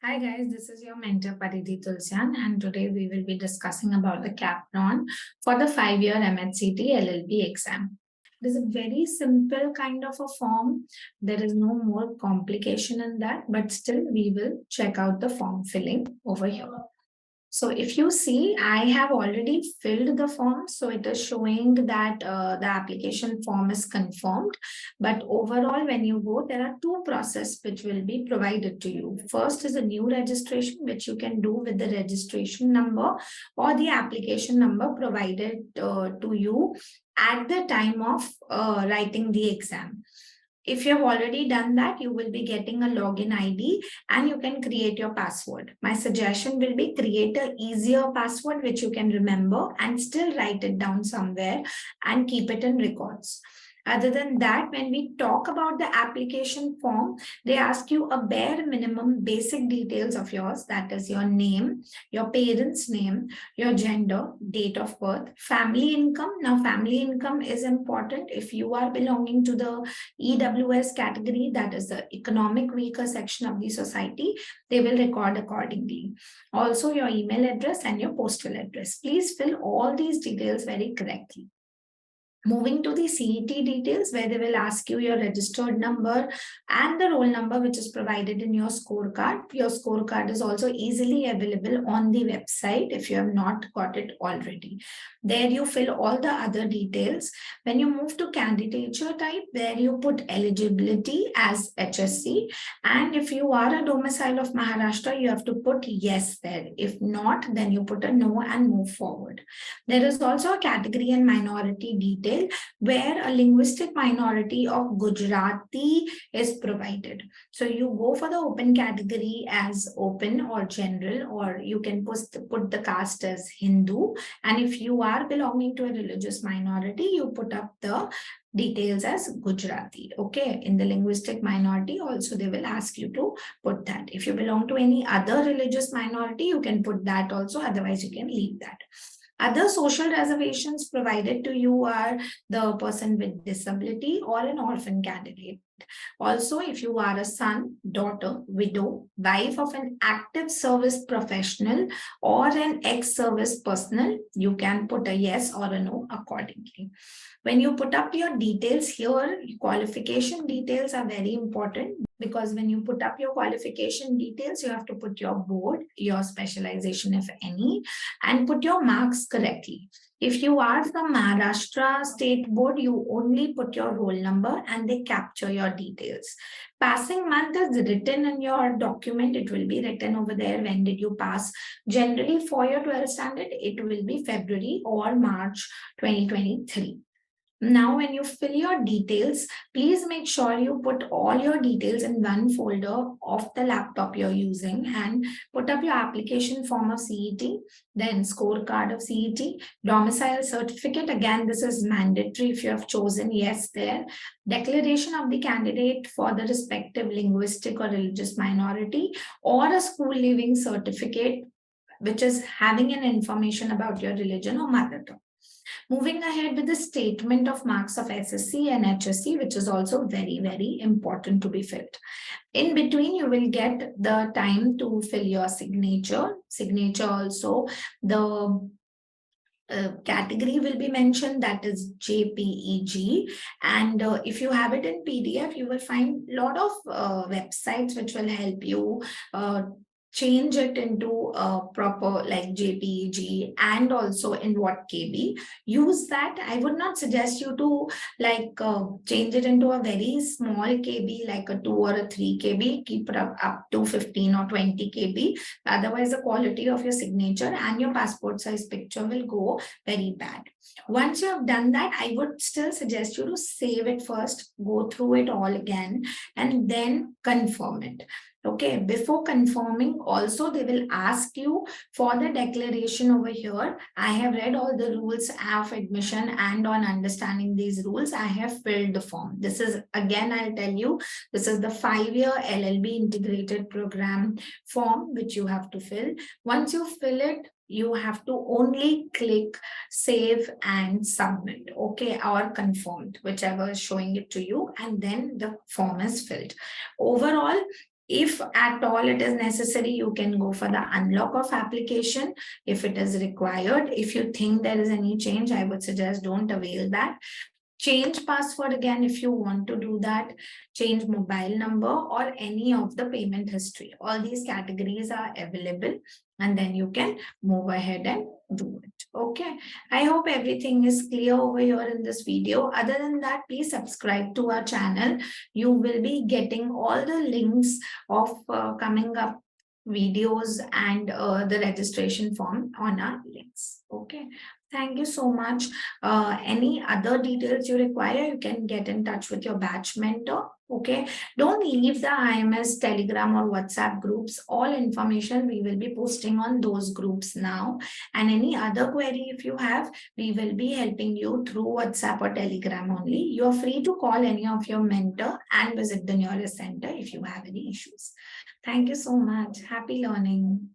Hi guys, this is your mentor Paridhi Tulsian, and today we will be discussing about the CAPRON for the 5-year MHCET LLB exam. It is a very simple kind of a form. There is no more complication in that, but still we will check out the form filling over here. So if you see, I have already filled the form. So it is showing that the application form is confirmed. But overall, when you go, there are two processes which will be provided to you. First is a new registration, which you can do with the registration number or the application number provided to you at the time of writing the exam. If you have already done that, you will be getting a login ID and you can create your password. My suggestion will be create an easier password which you can remember and still write it down somewhere and keep it in records. Other than that, when we talk about the application form, they ask you a bare minimum basic details of yours. That is your name, your parents' name, your gender, date of birth, family income. Now, family income is important. If you are belonging to the EWS category, that is the economic weaker section of the society, they will record accordingly. Also, your email address and your postal address. Please fill all these details very correctly. Moving to the CET details, where they will ask you your registered number and the roll number which is provided in your scorecard. Your scorecard is also easily available on the website if you have not got it already. There you fill all the other details. When you move to candidature type, there you put eligibility as HSC. And if you are a domicile of Maharashtra, you have to put yes there. If not, then you put a no and move forward. There is also a category and minority detail where a linguistic minority of Gujarati is provided. So you go for the open category as open or general, or you can put the caste as Hindu. And if you are belonging to a religious minority, you put up the details as Gujarati. Okay, in the linguistic minority also they will ask you to put that. If you belong to any other religious minority, you can put that also, otherwise you can leave that. Other social reservations provided to you are the person with disability or an orphan candidate. Also, if you are a son, daughter, widow, wife of an active service professional or an ex-service personnel, you can put a yes or a no accordingly. When you put up your details here, qualification details are very important, because when you put up your qualification details, you have to put your board, your specialization, if any, and put your marks correctly. If you are from Maharashtra State Board, you only put your roll number and they capture your details. Passing month is written in your document. It will be written over there. When did you pass? Generally, for your 12th standard, it will be February or March 2023. Now, when you fill your details, please make sure you put all your details in one folder of the laptop you're using and put up your application form of CET, then scorecard of CET, domicile certificate. Again, this is mandatory if you have chosen yes there. Declaration of the candidate for the respective linguistic or religious minority, or a school leaving certificate, which is having an information about your religion or mother tongue. Moving ahead with the statement of marks of SSC and HSC, which is also very, very important to be filled. In between, you will get the time to fill your signature. Signature also, the category will be mentioned, that is JPEG, and if you have it in PDF, you will find a lot of websites which will help you change it into a proper like JPEG, and also in what KB. Use that. I would not suggest you to change it into a very small KB, like a 2 or a 3 KB. Keep it up to 15 or 20 KB. Otherwise, the quality of your signature and your passport size picture will go very bad. Once you have done that, I would still suggest you to save it first, go through it all again, and then confirm it. Okay, before confirming, also they will ask you for the declaration over here. I have read all the rules of admission, and on understanding these rules, I have filled the form. This is, again, I'll tell you, this is the 5-year LLB integrated program form which you have to fill. Once you fill it, you have to only click save and submit, okay, or confirmed, whichever is showing it to you, and then the form is filled. Overall, If at all it is necessary, you can go for the unlock of application if it is required. If you think there is any change, I would suggest don't avail that. Change password again if you want to do that, change mobile number or any of the payment history. All these categories are available, and then you can move ahead and do it. Okay, I hope everything is clear over here in this video. Other than that, please subscribe to our channel. You will be getting all the links of coming up videos and the registration form on our links. Okay, thank you so much. Any other details you require, you can get in touch with your batch mentor. Okay, don't leave the IMS Telegram or WhatsApp groups. All information we will be posting on those groups now. And any other query if you have, we will be helping you through WhatsApp or Telegram only. You are free to call any of your mentor and visit the nearest center if you have any issues. Thank you so much. Happy learning.